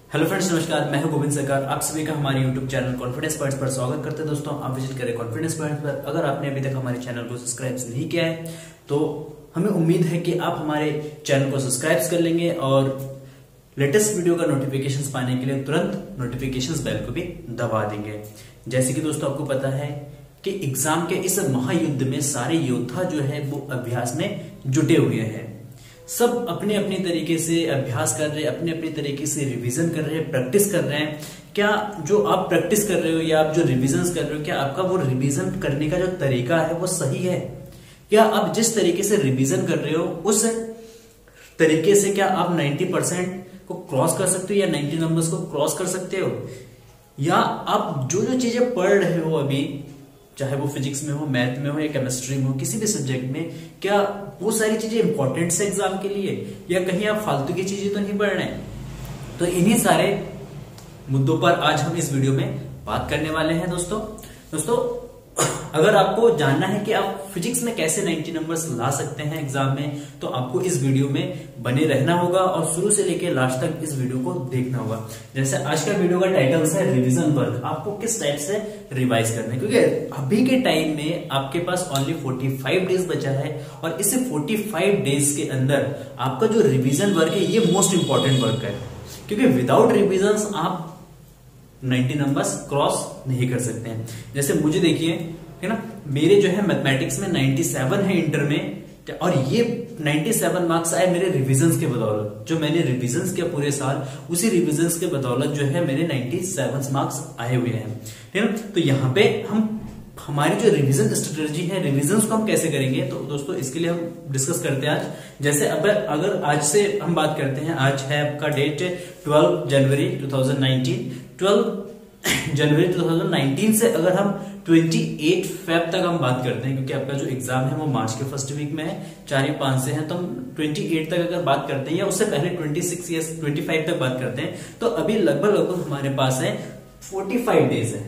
Hello friends, नमस्कार। मैं हूं गोविंद सरकार। आप सभी का हमारे यूट्यूब चैनल कॉन्फिडेंस पॉइंट्स पर स्वागत करते हैं। दोस्तों, आप विजिट करें कॉन्फिडेंस पॉइंट्स पर। अगर आपने अभी तक हमारे चैनल को सब्सक्राइब नहीं किया है तो हमें उम्मीद है कि आप हमारे चैनल को सब्सक्राइब कर लेंगे और लेटेस्ट वीडियो का नोटिफिकेशन पाने के लिए तुरंत नोटिफिकेशन बेल को भी दबा देंगे। जैसे कि दोस्तों आपको पता है कि एग्जाम के इस महायुद्ध में सारे योद्धा जो है वो अभ्यास में जुटे हुए हैं। सब अपने अपने तरीके से अभ्यास कर रहे हैं, अपने अपने तरीके से रिवीजन कर रहे हैं, प्रैक्टिस कर रहे हैं। क्या जो आप प्रैक्टिस कर रहे हो या आप जो रिवीजन कर रहे हो, क्या आपका वो रिवीजन करने का जो तरीका है वो सही है? क्या आप जिस तरीके से रिवीजन कर रहे हो उस तरीके से क्या आप 90% को क्रॉस कर सकते हो या 90 नंबर्स को क्रॉस कर सकते हो? या आप जो जो चीजें पढ़ रहे हो अभी, चाहे वो फिजिक्स में हो, मैथ में हो या केमिस्ट्री में हो, किसी भी सब्जेक्ट में, क्या वो सारी चीजें इंपॉर्टेंट है एग्जाम के लिए या कहीं आप फालतू की चीजें तो नहीं पढ़ रहे हैं? तो इन्हीं सारे मुद्दों पर आज हम इस वीडियो में बात करने वाले हैं। दोस्तों अगर आपको जानना है कि आप फिजिक्स में कैसे 90 नंबर्स ला सकते हैं एग्जाम में, तो आपको इस वीडियो में बने रहना होगा और शुरू से लेकर लास्ट तक इस वीडियो को देखना होगा। जैसे आज का वीडियो का टाइटल है रिवीजन वर्क, आपको किस टाइप से रिवाइज करना है, क्योंकि अभी के टाइम में आपके पास ओनली 45 डेज बचा है और इस 45 डेज के अंदर आपका जो रिविजन वर्क है ये मोस्ट इंपॉर्टेंट वर्क है, क्योंकि विदाउट रिविजन आप 90 नंबर्स क्रॉस नहीं कर सकते हैं। जैसे मुझे देखिए, है ना, मेरे जो है मैथमेटिक्स में 97 है इंटर में, और ये 97 मार्क्स आए मेरे रिविजन्स के बदौलत। जो मैंने रिविजन्स किया पूरे साल, उसी रिविजन्स के बदौलत जो है मेरे 97 मार्क्स आए हुए हैं, ठीक है। तो यहाँ पे हमारी जो रिवीजन स्ट्रेटजी है, रिवीजन को हम कैसे करेंगे, तो दोस्तों इसके लिए हम डिस्कस करते हैं आज। जैसे अगर आज से हम बात करते हैं, आज है आपका डेट 12 जनवरी 2019। 12 जनवरी 2019 से अगर हम 28 फेब तक हम बात करते हैं, क्योंकि आपका जो एग्जाम है वो मार्च के फर्स्ट वीक में है, 4 या 5 से है, तो हम 28 तक अगर बात करते हैं या उससे पहले 26 या 25 तक बात करते हैं, तो अभी लगभग हमारे पास है 45 डेज है,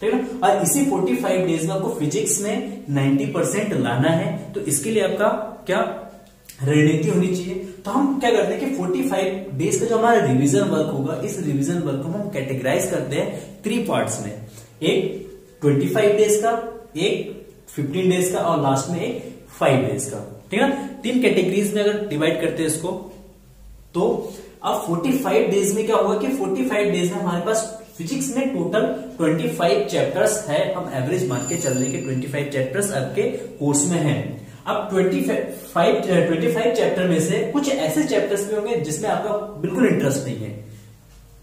ठीक है। और इसी 45 डेज में आपको फिजिक्स में 90% लाना है, तो इसके लिए आपका क्या रणनीति होनी चाहिए। तो हम क्या करते हैं कि 45 डेज का जो हमारा रिवीजन वर्क होगा, इस रिवीजन वर्क को हम कैटेगराइज करते हैं 3 पार्ट्स में। एक 25 डेज का, एक 15 डेज का और लास्ट में एक 5 डेज का, ठीक है ना। 3 कैटेगरीज में अगर डिवाइड करते हैं इसको, तो अब 45 डेज में क्या होगा कि 45 डेज में हमारे पास फिजिक्स में टोटल 25 चैप्टर्स है। हम एवरेज मान के चल रहे हैं कि 25 चैप्टर्स आपके कोर्स में है। अब 25 चैप्टर में से कुछ ऐसे चैप्टर्स भी होंगे जिसमें आपका बिल्कुल इंटरेस्ट नहीं है,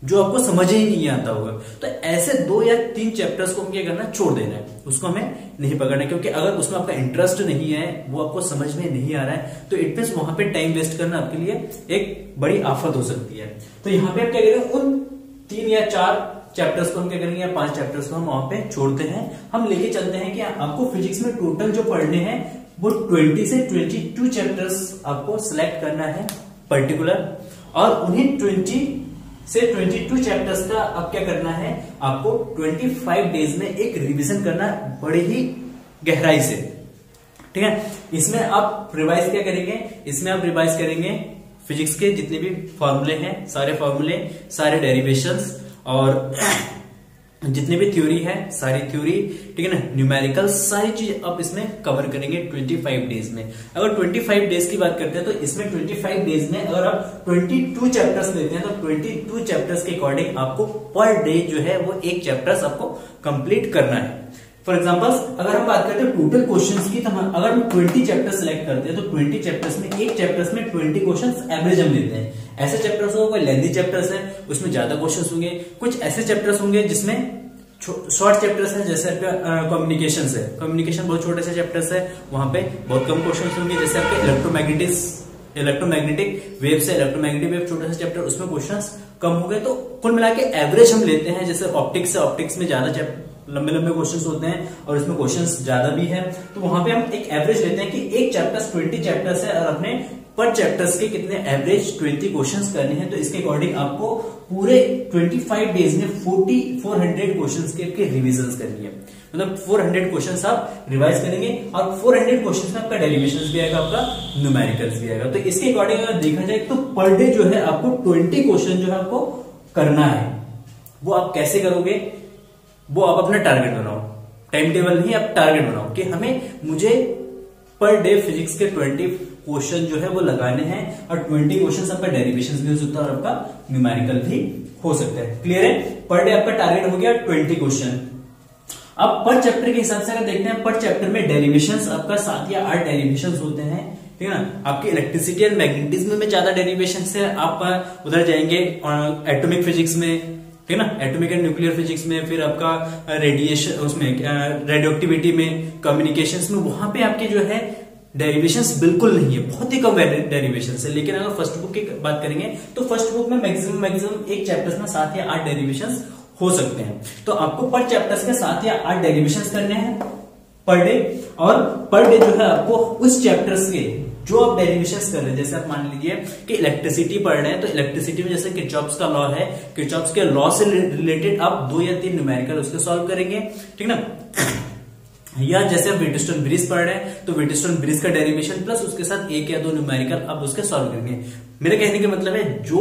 जो आपको समझ ही नहीं आता होगा। तो ऐसे 2 या 3 चैप्टर्स को हम क्या करना, छोड़ देना है, उसको हमें नहीं पकड़ना है, क्योंकि अगर उसमें आपका इंटरेस्ट नहीं है, वो आपको समझ में नहीं आ रहा है, तो इट मींस वहां पे टाइम वेस्ट करना आपके लिए एक बड़ी आफत हो सकती है। तो यहाँ पे आप क्या करेंगे, उन 3 या 4 चैप्टर्स को हम क्या करेंगे, या 5 चैप्टर्स को हम वहां पे छोड़ते हैं। हम लेके चलते हैं कि आपको फिजिक्स में टोटल जो पढ़ने हैं वो 20 से 22 चैप्टर्स आपको सिलेक्ट करना है पर्टिकुलर, और उन्हीं 20 से 22 चैप्टर्स का अब क्या करना है, आपको 25 डेज में एक रिवीजन करना है बड़ी ही गहराई से, ठीक है। इसमें आप रिवाइज क्या करेंगे, इसमें आप रिवाइज करेंगे फिजिक्स के जितने भी फॉर्मूले हैं, सारे फॉर्मूले, सारे डेरिवेशंस और जितने भी थ्योरी है, सारी थ्योरी, ठीक है ना, न्यूमेरिकल, सारी चीज आप इसमें कवर करेंगे 25 डेज में। अगर 25 डेज की बात करते हैं तो इसमें 25 डेज में अगर आप 22 चैप्टर्स लेते हैं तो 22 चैप्टर्स के अकॉर्डिंग आपको पर डे जो है वो एक चैप्टर्स आपको कंप्लीट करना है। फॉर एग्जाम्पल अगर हम बात करते हैं टोटल क्वेश्चंस की, तो अगर हम 20 चैप्टर सिलेक्ट करते हैं तो 20 चैप्टर्स में एक चैप्टर्स में 20 क्वेश्चंस एवरेज हम लेते हैं। ऐसे चैप्टर्स हो, कोई लेंथी चैप्टर्स है उसमें ज्यादा क्वेश्चंस होंगे, कुछ ऐसे चैप्टर्स होंगे जिसमें शॉर्ट चैप्टर्स है, जैसे आपका कम्युनिकेशन है, कम्युनिकेशन बहुत छोटे से चैप्टर्स है, वहां पे बहुत कम क्वेश्चंस होंगे। जैसे आपके इलेक्ट्रोमैग्नेटिक वेव से, इलेक्ट्रोमैग्नेटिक वेव छोटा सा चैप्टर, उसमें क्वेश्चंस कम हो गए। तो कुल मिला के एवरेज हम लेते हैं। जैसे ऑप्टिक्स है, ऑप्टिक्स में ज्यादा लंबे लंबे क्वेश्चंस होते हैं और इसमें क्वेश्चंस ज्यादा भी है, तो वहां पे हम एक एवरेज लेते हैं कि एक चैप्टर्स 20 चैप्टर्स है और अपने पर चैप्टर्स के कितने एवरेज 20 क्वेश्चंस करने हैं। तो इसके अकॉर्डिंग आपको पूरे 25 डेज में 400 क्वेश्चंस के रिविजन करनी है। मतलब 400 क्वेश्चंस आप रिवाइज करेंगे और 400 क्वेश्चंस में आपका डेरिवेशंस भी आएगा, आपका न्यूमेरिकल्स भी आएगा। तो इसके अकॉर्डिंग अगर देखा जाए तो पर डे जो है आपको 20 क्वेश्चन जो है आपको करना है वो आप कैसे करोगे, वो आप अपना टारगेट बनाओ, टाइम टेबल नहीं, आप टारगेट बनाओ कि मुझे पर डे फिजिक्स के 20 क्वेश्चन जो है वो लगाने हैं, और 20 क्वेश्चन आपका डेरिवेशन भी हो सकता है और आपका न्यूमेरिकल भी हो सकता है। क्लियर है? पर डे आपका टारगेट हो गया 20 क्वेश्चन। अब पर चैप्टर के हिसाब से अगर देखते हैं, पर चैप्टर में डेरिवेशंस आपका 7 या 8 डेरिवेशंस होते हैं, ठीक है ना। आपकी इलेक्ट्रिसिटी एंड मैग्नेटिज्म में ज्यादा डेरिवेशंस है, आप उधर जाएंगे एटॉमिक फिजिक्स में, ठीक है ना, एटॉमिक एंड न्यूक्लियर फिजिक्स में, फिर आपका रेडिएशन उसमें रेडियो एक्टिविटी में, कम्युनिकेशंस में, वहां पे आपके जो है डेरिवेशंस बिल्कुल नहीं है, बहुत ही कम डेरिवेशंस है। लेकिन अगर फर्स्ट बुक की बात करेंगे तो फर्स्ट बुक में मैक्सिमम एक चैप्टर्स में 7 या 8 डेरिवेशंस हो सकते हैं। तो आपको पर चैप्टर्स के 7 या 8 डेरिवेशंस करने हैं पर डे, और पर डे जो है आपको उस चैप्टर्स के जो आप डेरिवेशंस कर रहे हैं, जैसे आप मान लीजिए कि इलेक्ट्रिसिटी पढ़ रहे हैं, तो इलेक्ट्रिसिटी में जैसे किरचॉफ्स का लॉ है, किरचॉफ्स के लॉ से रिलेटेड आप 2 या 3 न्यूमेरिकल उसके सॉल्व करेंगे, ठीक ना। या जैसे आप व्हीटस्टोन ब्रिज पढ़ रहे हैं तो व्हीटस्टोन ब्रिज का डेरिवेशन प्लस उसके साथ 1 या 2 न्यूमेरिकल आप उसके सॉल्व करेंगे। मेरे कहने का मतलब है जो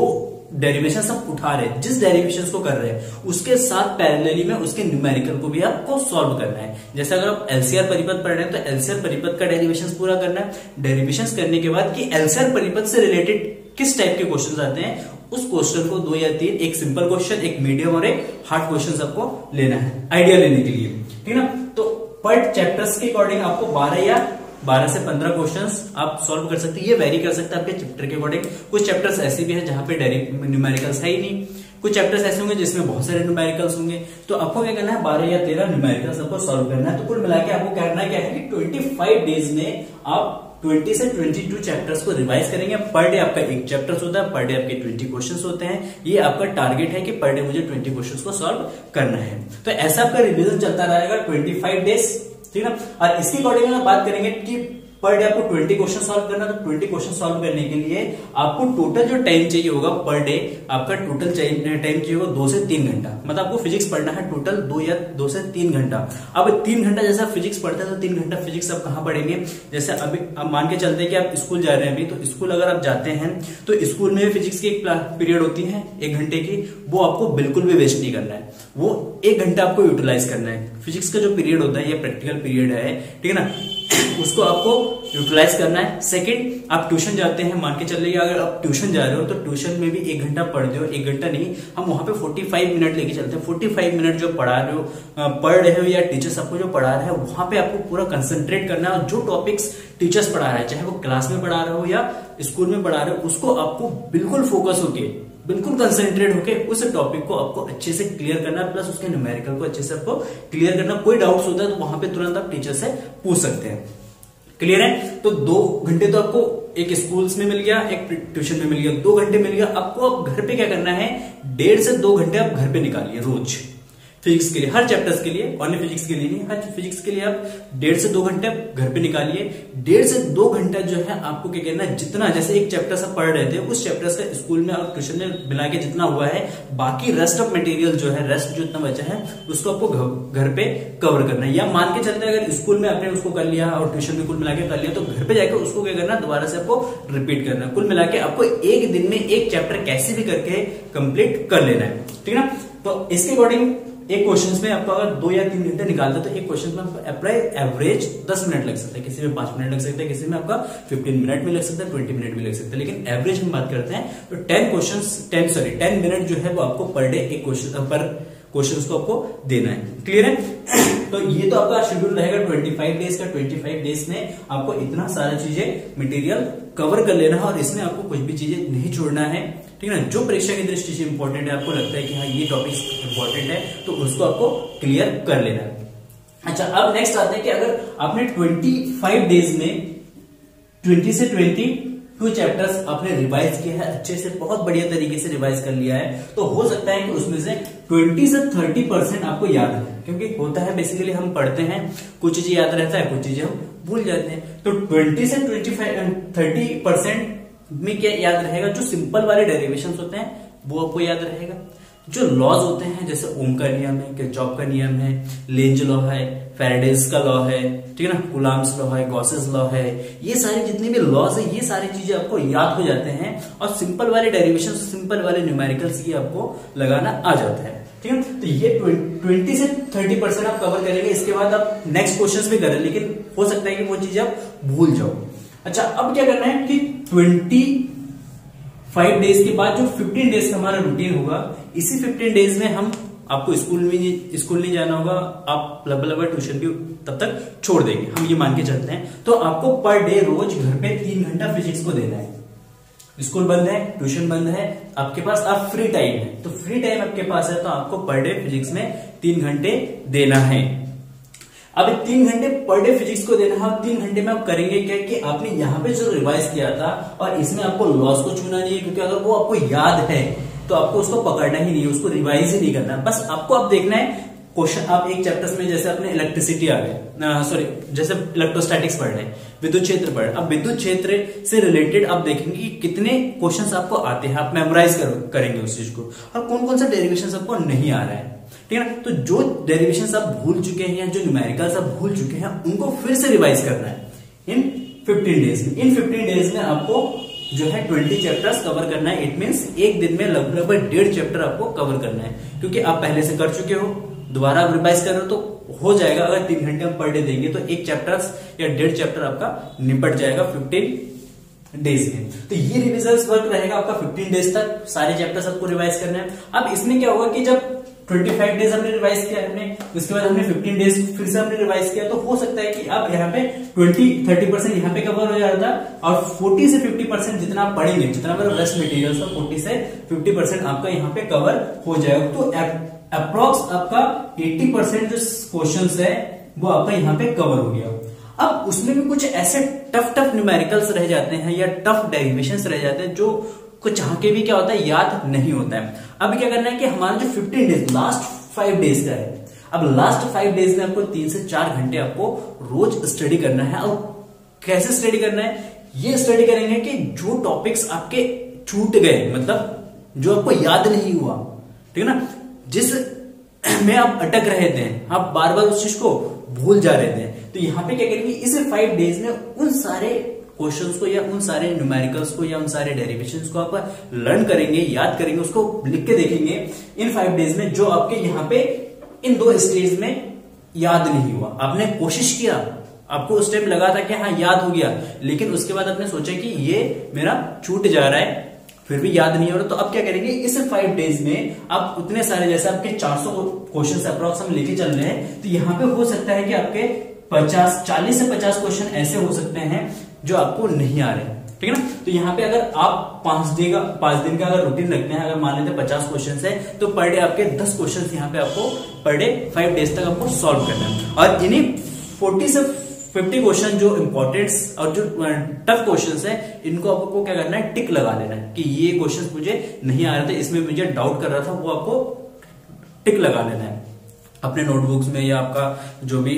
डेरिवेशन आप उठा रहे हैं, जिस डेरिवेशन को कर रहे हैं उसके साथ पैरेलली में उसके न्यूमेरिकल को भी आपको सॉल्व करना है। जैसे अगर आप एलसीआर परिपथ पढ़ रहे हैं तो एलसीआर परिपथ का डेरिवेशन पूरा करना है। डेरिवेशन करने के बाद कि एलसीआर परिपथ से रिलेटेड किस टाइप के क्वेश्चन आते हैं, उस क्वेश्चन को 2 या 3, एक सिंपल क्वेश्चन, एक मीडियम और एक हार्ड क्वेश्चन आपको लेना है आइडिया लेने के लिए, ठीक है ना। तो पर चैप्टर्स के अकॉर्डिंग आपको 12 से 15 क्वेश्चंस आप सॉल्व कर सकते हैं। ये वेरी कर सकता है आपके चैप्टर के अकॉर्डिंग। कुछ चैप्टर्स ऐसे भी हैं जहां पे न्यूमेरिकल्स है ही नहीं, कुछ चैप्टर्स ऐसे होंगे जिसमें बहुत सारे न्यूमेरिकल्स होंगे। तो आपको क्या करना है, 12 या 13 न्यूमेरिकल्स आपको सॉल्व करना है। तो कुल मिला के आपको करना क्या है कि 25 डेज में आप 20 से 22 चैप्टर्स को रिवाइज करेंगे। पर डे आपका एक चैप्टर होता है, पर डे आपके 20 क्वेश्चंस होते हैं। ये आपका टारगेट है कि पर डे मुझे 20 क्वेश्चंस को सॉल्व करना है। तो ऐसा आपका रिवीजन चलता रहेगा 25 डेज, ठीक है। और इसके अकॉर्डिंग हम बात करेंगे कि पर डे आपको 20 क्वेश्चन सॉल्व करना है। तो 20 क्वेश्चन सॉल्व करने के लिए आपको टोटल जो टाइम चाहिए होगा पर डे, आपका टोटल टाइम चाहिए होगा 2 से 3 घंटा। मतलब आपको फिजिक्स पढ़ना है टोटल 2 से 3 घंटा। अब 3 घंटा जैसा फिजिक्स पढ़ते हैं तो 3 घंटा फिजिक्स आप कहाँ पढ़ेंगे। जैसे अभी आप मान के चलते हैं कि आप स्कूल जा रहे हैं अभी, तो स्कूल अगर आप जाते हैं तो स्कूल में फिजिक्स की एक पीरियड होती है 1 घंटे की, वो आपको बिल्कुल भी वेस्ट नहीं करना है। वो 1 घंटा आपको यूटिलाइज करना है। फिजिक्स का जो पीरियड होता है, ये प्रैक्टिकल पीरियड है, ठीक है ना, उसको आपको यूटिलाइज करना है। सेकंड, आप ट्यूशन जाते हैं, मान के चलिए अगर आप ट्यूशन जा रहे हो तो ट्यूशन में भी 1 घंटा पढ़ रहे हो। 1 घंटा नहीं, हम वहां पे 45 मिनट लेके चलते हैं। 45 मिनट जो पढ़ा रहे हो, पढ़ रहे हो, या टीचर्स आपको जो पढ़ा रहे हैं वहां पे आपको पूरा कंसंट्रेट करना है। और जो टॉपिक्स टीचर्स पढ़ा रहे हैं, चाहे वो क्लास में पढ़ा रहे हो या स्कूल में पढ़ा रहे हो, उसको आपको बिल्कुल फोकस होके, बिल्कुल कंसंट्रेट होके उस टॉपिक को आपको अच्छे से क्लियर करना, प्लस उसके न्यूमेरिकल को अच्छे से आपको क्लियर करना। कोई डाउट्स होता है तो वहां पे तुरंत आप टीचर से पूछ सकते हैं। क्लियर है? तो 2 घंटे तो आपको एक स्कूल्स में मिल गया, एक ट्यूशन में मिल गया, 2 घंटे मिल गया। आपको अब घर पे क्या करना है, 1.5 से 2 घंटे आप घर पे निकालिए रोज फिजिक्स के लिए, हर चैप्टर्स के लिए, ओनली फिजिक्स के लिए नहीं, हर फिजिक्स के लिए आप 1.5 से 2 घंटे घर पे निकालिए। 1.5 से 2 घंटा जो है आपको क्या करना है, जितना जैसे एक चैप्टर से पढ़ रहे थे उस चैप्टर्स का स्कूल में और ट्यूशन में मिला के जितना हुआ है, बाकी रेस्ट ऑफ मटेरियल जो है, रेस्ट जो इतना बचा है उसको आपको घर पे कवर करना है। या मान के चलते अगर स्कूल में आपने उसको कर लिया और ट्यूशन में कुल मिला के कर लिया, तो घर पे जाकर उसको क्या करना, दोबारा से आपको रिपीट करना है। कुल मिला के आपको एक दिन में एक चैप्टर कैसे भी करके कंप्लीट कर लेना है, ठीक है ना। तो इसके अकॉर्डिंग एक क्वेश्चन में आपको अगर 2 या 3 घंटे निकालते तो एक क्वेश्चन में आपको अप्लाई एवरेज 10 मिनट लग सकता है, किसी में 5 मिनट लग सकता है, किसी में आपका 15 मिनट भी लग सकता है, 20 मिनट भी लग सकता है। लेकिन एवरेज हम बात करते हैं तो 10 मिनट जो है वो आपको पर डे एक क्वेश्चन को आपको देना है। क्लियर है? तो ये तो आपका शेड्यूल रहेगा 25 डेज का। 25 डेज में आपको इतना सारा चीजें मटेरियल कवर कर लेना है और इसमें आपको कुछ भी चीजें नहीं छोड़ना है, ठीक है ना। जो परीक्षा की दृष्टि से इंपॉर्टेंट है, आपको लगता है कि हाँ ये टॉपिक इंपॉर्टेंट है, तो उसको आपको क्लियर कर लेना है। अच्छा, अब नेक्स्ट आते हैं कि अगर आपने 25 डेज में 20 से 22 चैप्टर्स आपने रिवाइज किया है, अच्छे से बहुत बढ़िया तरीके से रिवाइज कर लिया है, तो हो सकता है कि उसमें से 20 से 30% आपको याद है। क्योंकि होता है बेसिकली हम पढ़ते हैं, कुछ चीजें याद रहता है, कुछ चीजें हम भूल जाते हैं। तो 20 से 30% में क्या याद रहेगा, जो सिंपल वाले डेरिवेशंस होते हैं वो आपको याद रहेगा। जो लॉज होते हैं, जैसे ओम का नियम है, किरचॉफ का नियम है, लेंज लॉ है, फैराडेज का लॉ है, ठीक है ना, कूलम्ब्स लॉ है, गॉसेस लॉ है, ये सारे जितने भी लॉज है ये सारी चीजें आपको याद हो जाते हैं और सिंपल वाले डेरिवेशन, सिंपल वाले न्यूमेरिकल्स ये आपको लगाना आ जाता है, ठीक है। तो ये 20 से 30% आप कवर करेंगे। इसके बाद आप नेक्स्ट क्वेश्चंस भी करें, लेकिन हो सकता है कि वो चीजें आप भूल जाओ। अच्छा, अब क्या करना है कि 25 डेज के बाद जो 15 डेज का हमारा रूटीन होगा, इसी 15 डेज में हम आपको स्कूल नहीं जाना होगा, आप लगभग ट्यूशन भी तब तक छोड़ देंगे, हम ये मान के चलते हैं। तो आपको पर डे रोज घर पे 3 घंटा फिजिक्स को देना है। स्कूल बंद है, ट्यूशन बंद है, आपके पास आप फ्री टाइम है, तो फ्री टाइम आपके पास है तो आपको पर डे फिजिक्स में 3 घंटे देना है। अब 3 घंटे पर डे फिजिक्स को देना है। 3 घंटे में आप करेंगे क्या कि आपने यहाँ पे जो रिवाइज किया था और इसमें आपको लॉस को छूना नहीं है, क्योंकि अगर वो आपको याद है तो आपको उसको पकड़ना ही नहीं है, उसको रिवाइज ही नहीं करना है। बस आपको अब देखना है क्वेश्चन, आप एक चैप्टर्स में जैसे अपने इलेक्ट्रिसिटी आ गए, सॉरी जैसे इलेक्ट्रोस्टैटिक्स पढ़ रहे हैं, विद्युत क्षेत्र पढ़ रहे हैं। अब विद्युत क्षेत्र से रिलेटेड आप देखेंगे कि कितने क्वेश्चंस आपको आते हैं, आप मेमोराइज करेंगे उस चीज को, और कौन कौन सा डेरिवेशन आपको नहीं आ रहा है, ठीक है ना। तो जो डेरिवेशन आप भूल चुके हैं या जो न्यूमेरिकल्स आप भूल चुके हैं उनको फिर से रिवाइज करना है इन 15 डेज में। इन 15 डेज में आपको जो है 20 चैप्टर्स कवर करना है। इट मींस एक दिन में लगभग 1.5 चैप्टर आपको कवर करना है, क्योंकि आप पहले से कर चुके हो, दोबारा आप रिवाइज कर रहे हो तो हो जाएगा। अगर 3 घंटे हम पर डे देंगे तो 1 चैप्टर या 1.5 चैप्टर आपका निपट जाएगा 15 डेज में। तो ये रिविजन वर्क रहेगा आपका 15 डेज तक, सारे चैप्टर्स आपको रिवाइज करना है। अब इसमें क्या होगा कि जब 25 डेज हमने रिवाइज किया हमने, उसके बाद हमने 15 डेज फिर से हमने रिवाइज किया, तो हो सकता है कि अब यहाँ पे 20-30% यहाँ पे कवर हो जाता है और 40 से 50% जितना आप पढ़ेंगे, जितना मेरा रेस्ट मटेरियल था 40 से 50% आपका यहाँ पे कवर हो जाएगा। तो अप्रोक्स आपका 80% जो क्वेश्चंस है वो आपका यहाँ पे कवर हो गया। अब उसमें भी कुछ ऐसे टफ न्यूमेरिकल्स रह जाते हैं या टफ डेरिवेशंस रह जाते हैं जो कुछ चाह के भी क्या होता है याद नहीं होता है। अब क्या करना है कि हमारा जो 15 डेज लास्ट 5 डेज का है, अब लास्ट 5 डेज में आपको 3 से 4 घंटे आपको रोज स्टडी करना है। और कैसे स्टडी करना है, ये स्टडी करेंगे कि जो टॉपिक्स आपके छूट गए, मतलब जो आपको याद नहीं हुआ, ठीक है ना, जिस में आप अटक रहे थे, आप बार बार उस चीज को भूल जा रहे थे, तो यहाँ पे क्या करेंगे इस 5 डेज में उन सारे क्वेश्चंस को या उन सारे न्यूमेरिकल्स को या उन सारे डेरिवेशंस को आप लर्न करेंगे, याद करेंगे, उसको लिख के देखेंगे इन 5 डेज में, जो आपके यहाँ पे इन 2 स्टेज में याद नहीं हुआ। आपने कोशिश किया, आपको उस टाइम लगा था कि हाँ याद हो गया, लेकिन उसके बाद आपने सोचा कि ये मेरा छूट जा रहा है, फिर भी याद नहीं हो रहा। तो अब क्या करेंगे इस 5 डेज में आप उतने सारे, जैसे आपके 400 क्वेश्चन अप्रोक्स हम लेके चल रहे हैं, तो यहाँ पे हो सकता है कि आपके 40 से 50 क्वेश्चन ऐसे हो सकते हैं जो आपको नहीं आ रहे, ठीक है ना। तो यहाँ पे अगर आप 5 दिन का अगर रूटीन रखते हैं, अगर मान लेते हैं 50 क्वेश्चन है, तो पर डे आपके 10 क्वेश्चन यहाँ पे आपको पर डे 5 डेज तक आपको सॉल्व करना है। और इन्हीं 40 से 50 क्वेश्चन जो इंपॉर्टेंट और जो टफ क्वेश्चंस है, इनको आपको क्या करना है, टिक लगा लेना है कि ये क्वेश्चंस मुझे नहीं आ रहे थे, इसमें मुझे डाउट कर रहा था, वो आपको टिक लगा लेना है अपने नोटबुक्स में या आपका जो भी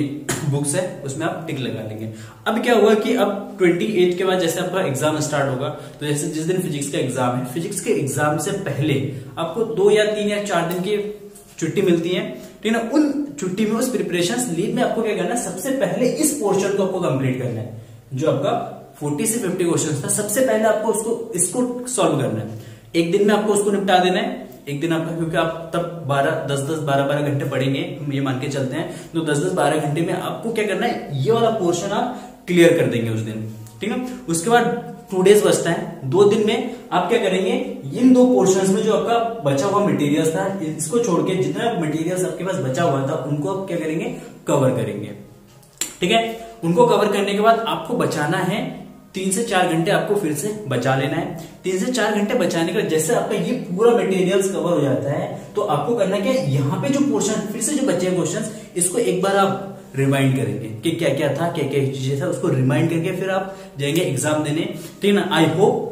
बुक्स है उसमें आप टिक लगा लेंगे। अब क्या हुआ कि अब 28 के बाद जैसे आपका एग्जाम स्टार्ट होगा, तो जैसे जिस दिन फिजिक्स का एग्जाम है, फिजिक्स के एग्जाम से पहले आपको 2 या 3 या 4 दिन की छुट्टी मिलती है, ठीक है ना। उन छुट्टी में, उस प्रिपरेशन लीव में आपको क्या करना है, सबसे पहले इस पोर्शन को आपको कंप्लीट करना है, जो आपका 40 से 50 क्वेश्चन था, सबसे पहले आपको इसको सॉल्व करना है। एक दिन में आपको उसको निपटा देना है, एक दिन आपका, क्योंकि आप तब 12 घंटे पढ़ेंगे, हम ये मान के चलते हैं, तो 10-12 घंटे में आपको क्या करना है, ये वाला पोर्शन आप क्लियर कर देंगे उस दिन, ठीक है। उसके बाद 2 डेज बचता है, 2 दिन में आप क्या करेंगे, इन 2 पोर्शंस में जो आपका बचा हुआ मटेरियल्स था, इसको छोड़ के जितना मटेरियल्स आपके पास बचा हुआ था उनको आप क्या करेंगे, कवर करेंगे, ठीक है। उनको कवर करने के बाद आपको बचाना है 3 से 4 घंटे, आपको फिर से बचा लेना है। 3 से 4 घंटे बचाने का जैसे आपका ये पूरा मटेरियल्स कवर हो जाता है, तो आपको करना क्या है, यहाँ पे जो पोर्शन फिर से जो बचे हैं क्वेश्चन, इसको एक बार आप रिमाइंड करेंगे कि क्या क्या था, क्या क्या चीजें था, उसको रिमाइंड करके फिर आप जाएंगे एग्जाम देने, ठीक है ना। आई होप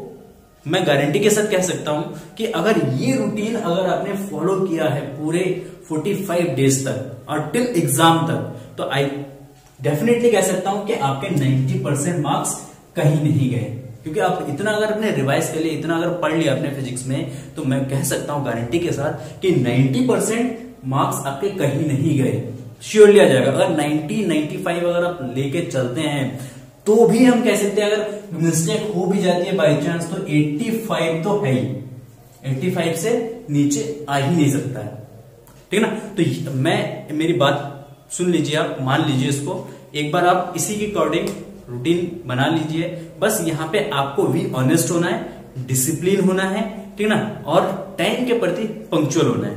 मैं गारंटी के साथ कह सकता हूं कि अगर ये रूटीन अगर आपने फॉलो किया है पूरे 45 डेज तक और टिल एग्जाम तक, तो आई डेफिनेटली कह सकता हूं कि आपके 90% मार्क्स कहीं नहीं गए, क्योंकि आप इतना अगर आपने रिवाइज कर लिया, इतना अगर पढ़ लिया अपने फिजिक्स में, तो मैं कह सकता हूं गारंटी के साथ कि 90% मार्क्स आपके कहीं नहीं गए, श्योरली आ जाएगा। अगर 90-95 अगर आप लेके चलते हैं तो भी हम कह सकते हैं, अगर मिस्टेक हो भी जाती है बाई चांस, तो 85 तो है ही, 85 से नीचे आ ही नहीं सकता है, ठीक है ना। तो मेरी बात सुन लीजिए, आप मान लीजिए इसको एक बार, आप इसी के अकॉर्डिंग रूटीन बना लीजिए। बस यहाँ पे आपको भी ऑनेस्ट होना है, डिसिप्लिन होना है, ठीक है ना, और टाइम के प्रति पंक्चुअल होना है।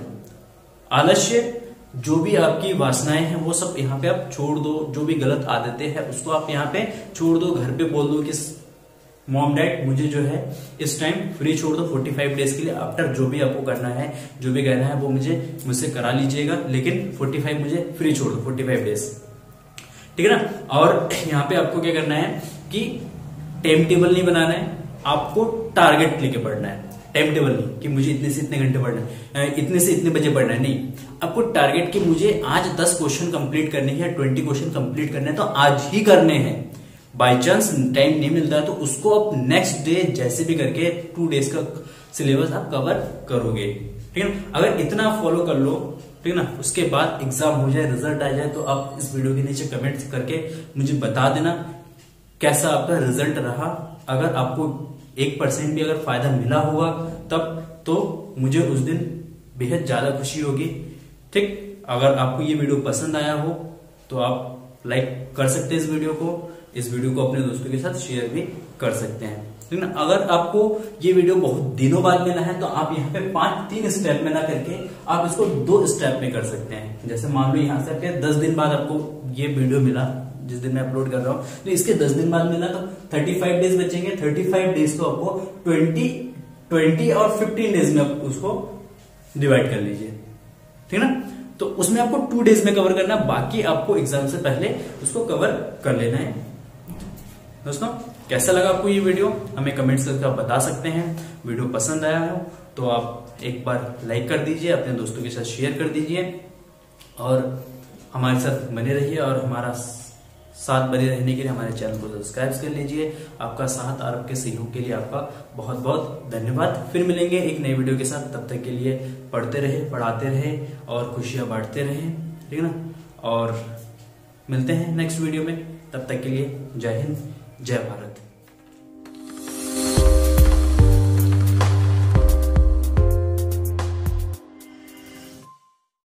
आलस्य, जो भी आपकी वासनाएं हैं वो सब यहाँ पे आप छोड़ दो, जो भी गलत आदतें हैं उसको आप यहाँ पे छोड़ दो। घर पे बोल दो कि मॉम डैड मुझे जो है इस टाइम फ्री छोड़ दो 45 डेज के लिए, आफ्टर जो भी आपको करना है, जो भी कहना है वो मुझसे करा लीजिएगा, लेकिन 45 मुझे फ्री छोड़ दो 45 डेज, ठीक है ना। और यहाँ पे आपको क्या करना है कि टाइम टेबल नहीं बनाना है, आपको टारगेट लेके पढ़ना है। टाइम टेबल नहीं कि मुझे इतने से इतने घंटे पढ़ना है, इतने से इतने बजे पढ़ना है, नहीं, आपको टारगेट कि मुझे आज 10 क्वेश्चन कंप्लीट करने हैं, 20 क्वेश्चन कंप्लीट करने हैं तो आज ही करने हैं। बाई चांस टाइम नहीं मिलता है तो उसको आप नेक्स्ट डे जैसे भी करके 2 डेज का सिलेबस आप कवर करोगे, ठीक है ना। अगर इतना फॉलो कर लो, ठीक है ना, उसके बाद एग्जाम हो जाए, रिजल्ट आ जाए, तो आप इस वीडियो के नीचे कमेंट करके मुझे बता देना कैसा आपका रिजल्ट रहा। अगर आपको 1% भी अगर फायदा मिला हुआ तब तो मुझे उस दिन बेहद ज्यादा खुशी होगी, ठीक। अगर आपको ये वीडियो पसंद आया हो तो आप लाइक कर सकते हैं इस वीडियो को अपने दोस्तों के साथ शेयर भी कर सकते हैं, ठीक है ना। अगर आपको ये वीडियो बहुत दिनों बाद मिला है तो आप यहाँ पे 3 स्टेप में ना करके आप इसको 2 स्टेप में कर सकते हैं। जैसे मान लो यहाँ से 10 दिन बाद आपको ये वीडियो मिला, जिस दिन मैं अपलोड कर रहा हूँ, तो इसके 10 दिन बाद मिला तो 35 डेज बचेंगे। 35 डेज को आपको 20 और 15 डेज में आप उसको डिवाइड कर लीजिए, ठीक है ना। तो उसमें आपको 2 डेज में कवर करना, बाकी आपको एग्जाम से पहले उसको कवर कर लेना है। दोस्तों कैसा लगा आपको ये वीडियो, हमें कमेंट्स करके आप बता सकते हैं। वीडियो पसंद आया हो तो आप एक बार लाइक कर दीजिए, अपने दोस्तों के साथ शेयर कर दीजिए और हमारे साथ बने रहिए, और हमारा साथ बने रहने के लिए हमारे चैनल को सब्सक्राइब कर लीजिए। आपका साथ और आपके सहयोग के लिए आपका बहुत बहुत धन्यवाद। फिर मिलेंगे एक नई वीडियो के साथ, तब तक के लिए पढ़ते रहे, पढ़ाते रहे और खुशियां बांटते रहे, ठीक है ना। और मिलते हैं नेक्स्ट वीडियो में, तब तक के लिए जय हिंद, जय भारत।